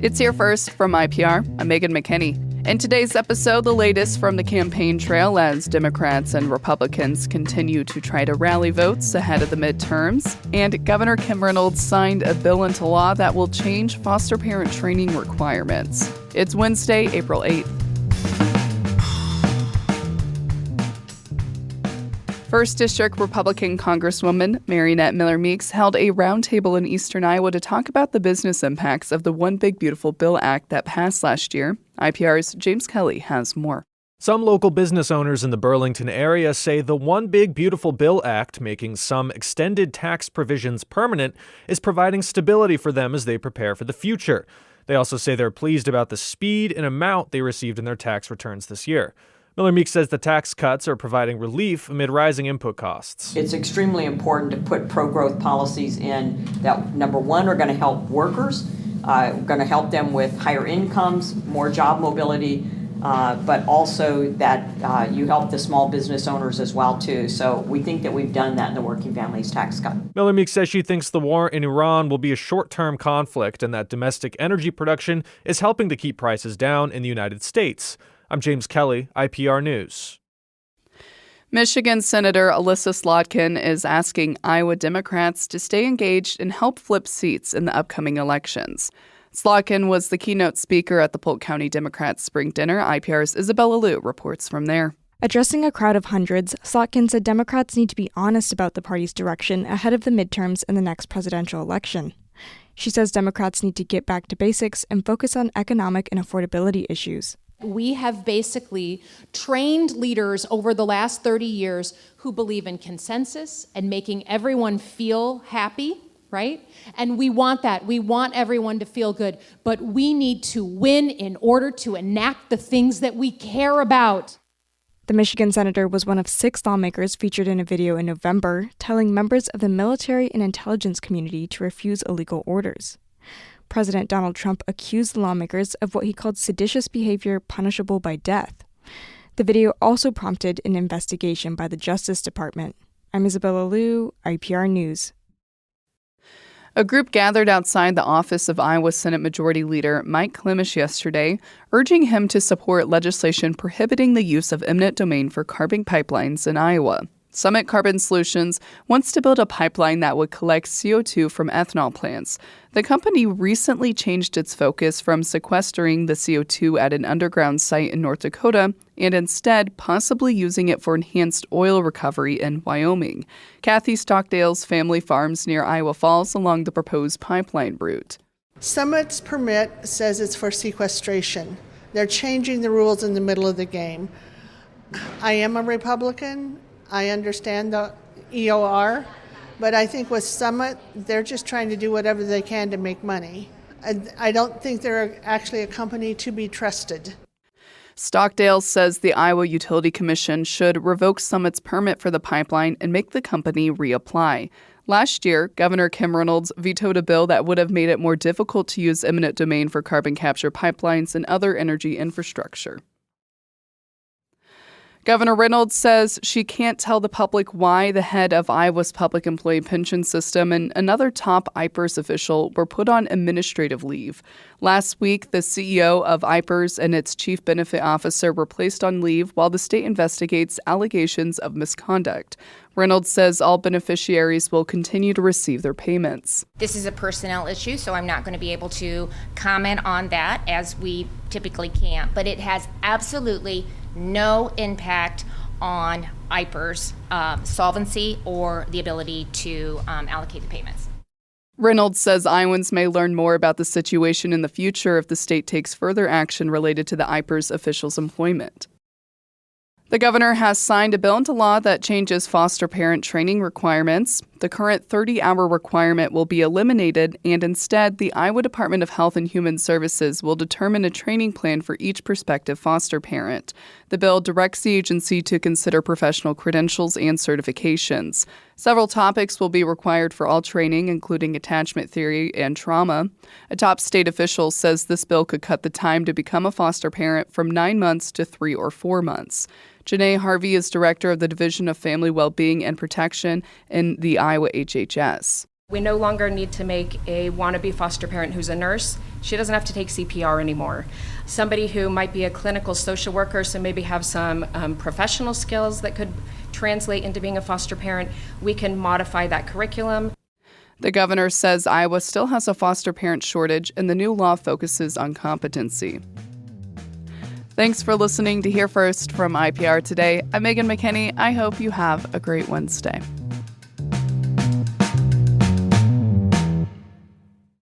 It's Here First from IPR. I'm Megan McKinney. In today's episode, the latest from the campaign trail as Democrats and Republicans continue to try to rally votes ahead of the midterms. And Governor Kim Reynolds signed a bill into law that will change foster parent training requirements. It's Wednesday, April 8th. First District Republican Congresswoman Mariannette Miller-Meeks held a roundtable in eastern Iowa to talk about the business impacts of the One Big Beautiful Bill Act that passed last year. IPR's James Kelly has more. Some local business owners in the Burlington area say the One Big Beautiful Bill Act, making some extended tax provisions permanent, is providing stability for them as they prepare for the future. They also say they're pleased about the speed and amount they received in their tax returns this year. Miller-Meeks says the tax cuts are providing relief amid rising input costs. It's extremely important to put pro-growth policies in that, number one, are going to help workers, going to help them with higher incomes, more job mobility, but also that you help the small business owners as well, too. So we think that we've done that in the Working Families Tax Cut. Miller-Meeks says she thinks the war in Iran will be a short-term conflict and that domestic energy production is helping to keep prices down in the United States. I'm James Kelly, IPR News. Michigan Senator Elissa Slotkin is asking Iowa Democrats to stay engaged and help flip seats in the upcoming elections. Slotkin was the keynote speaker at the Polk County Democrats Spring Dinner. IPR's Isabella Liu reports from there. Addressing a crowd of hundreds, Slotkin said Democrats need to be honest about the party's direction ahead of the midterms and the next presidential election. She says Democrats need to get back to basics and focus on economic and affordability issues. We have basically trained leaders over the last 30 years who believe in consensus and making everyone feel happy, right? And we want that. We want everyone to feel good. But we need to win in order to enact the things that we care about. The Michigan senator was one of 6 lawmakers featured in a video in November telling members of the military and intelligence community to refuse illegal orders. President Donald Trump accused the lawmakers of what he called seditious behavior punishable by death. The video also prompted an investigation by the Justice Department. I'm Isabella Liu, IPR News. A group gathered outside the office of Iowa Senate Majority Leader Mike Klimisch yesterday, urging him to support legislation prohibiting the use of eminent domain for carbon pipelines in Iowa. Summit Carbon Solutions wants to build a pipeline that would collect CO2 from ethanol plants. The company recently changed its focus from sequestering the CO2 at an underground site in North Dakota and instead possibly using it for enhanced oil recovery in Wyoming. Kathy Stockdale's family farms near Iowa Falls along the proposed pipeline route. Summit's permit says it's for sequestration. They're changing the rules in the middle of the game. I am a Republican. I understand the EOR, but I think with Summit, they're just trying to do whatever they can to make money. I don't think they're actually a company to be trusted. Stockdale says the Iowa Utility Commission should revoke Summit's permit for the pipeline and make the company reapply. Last year, Governor Kim Reynolds vetoed a bill that would have made it more difficult to use eminent domain for carbon capture pipelines and other energy infrastructure. Governor Reynolds says she can't tell the public why the head of Iowa's public employee pension system and another top IPERS official were put on administrative leave. Last week, the CEO of IPERS and its chief benefit officer were placed on leave while the state investigates allegations of misconduct. Reynolds says all beneficiaries will continue to receive their payments. This is a personnel issue, so I'm not going to be able to comment on that as we typically can't, but it has absolutely no impact on IPERS solvency or the ability to allocate the payments. Reynolds says Iowans may learn more about the situation in the future if the state takes further action related to the IPERS officials' employment. The governor has signed a bill into law that changes foster parent training requirements. The current 30-hour requirement will be eliminated, and instead, the Iowa Department of Health and Human Services will determine a training plan for each prospective foster parent. The bill directs the agency to consider professional credentials and certifications. Several topics will be required for all training, including attachment theory and trauma. A top state official says this bill could cut the time to become a foster parent from 9 months to 3 or 4 months. Janae Harvey is director of the Division of Family Wellbeing and Protection in the Iowa HHS. We no longer need to make a wannabe foster parent who's a nurse She doesn't have to take CPR anymore. Somebody who might be a clinical social worker, so maybe have some professional skills that could translate into being a foster parent, we can modify that curriculum. The governor says Iowa still has a foster parent shortage, and the new law focuses on competency. Thanks for listening to Hear First from IPR Today. I'm Megan McKinney. I hope you have a great Wednesday.